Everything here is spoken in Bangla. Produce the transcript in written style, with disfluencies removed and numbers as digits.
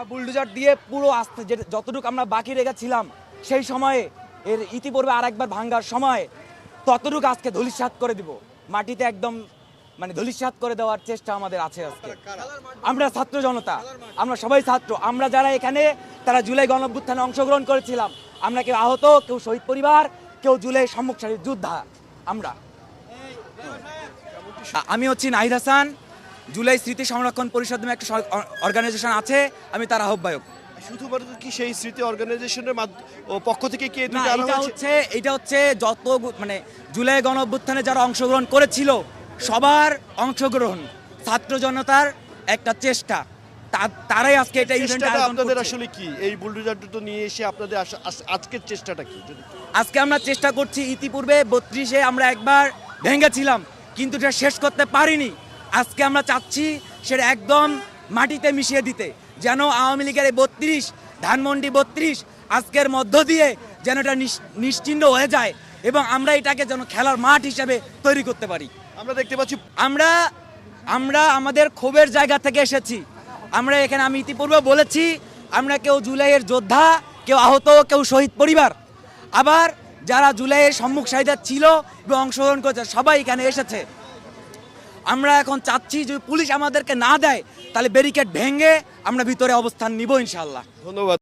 আমরা বুলডোজার দিয়ে পুরো আস্তে যতটুকু আমরা বাকি রেখেছিলাম সেই সময়ে এর ইতিপূর্বে আরেকবার ভাঙ্গার সময় ততটুকু আজকে ধূলিসাৎ করে দিব, মাটিতে একদম মানে ধূলিসাৎ করে দেওয়ার চেষ্টা আমাদের আছে আজকে। আমরা ছাত্র জনতা, আমরা সবাই ছাত্র, আমরা যারা এখানে তারা জুলাই গণঅভ্যুত্থানে অংশগ্রহণ করেছিলাম, আমরা কেউ আহত, কেউ শহীদ পরিবার, কেউ জুলাই সম্মুখ সারির যোদ্ধা। আমি হচ্ছি নাহিদ হাসান, জুলাই স্মৃতি সংরক্ষণ পরিষদ নামে একটা অর্গানাইজেশন আছে, আমি তার আহ্বায়ক। শুধুমাত্র কি সেই স্মৃতি অর্গানাইজেশনের পক্ষ থেকে কি না, এটা হচ্ছে যত মানে জুলাই গণঅভ্যুত্থানে যারা অংশগ্রহণ করেছিল সবার অংশগ্রহণ, ছাত্র জনতার একটা চেষ্টা, তারাই আজকে এটা ইভেন্ট আয়োজন আপনাদের করছে। আসলে কি এই বুলডোজার দুটো নিয়ে এসে আপনাদের আজকের চেষ্টাটা কি? আজকে আমরা চেষ্টা করছি, ইতিপূর্বে 32-এ আমরা একবার ভেঙেছিলাম কিন্তু এটা শেষ করতে পারিনি। আজকে আমরা চাচ্ছি সেটা একদম মাটিতে মিশিয়ে দিতে, যেন আওয়ামী লীগের এই 32 ধানমন্ডি 32 আজকের মধ্য দিয়ে যেন এটা নিশ্চিহ্ন হয়ে যায় এবং আমরা এটাকে যেন খেলার মাঠ হিসেবে তৈরি করতে পারি। আমরা দেখতে পাচ্ছি আমরা আমাদের ক্ষোভের জায়গা থেকে এসেছি। আমরা এখানে, আমি ইতিপূর্বে বলেছি, আমরা কেউ জুলাইয়ের যোদ্ধা, কেউ আহত, কেউ শহীদ পরিবার, আবার যারা জুলাইয়ের সম্মুখ সারিতে ছিল এবং অংশগ্রহণ করেছে সবাই এখানে এসেছে। আমরা এখন চাচ্ছি যদি পুলিশ আমাদেরকে না দেয় তাহলে ব্যারিকেড ভেঙে আমরা ভিতরে অবস্থান নিব ইনশাআল্লাহ। ধন্যবাদ।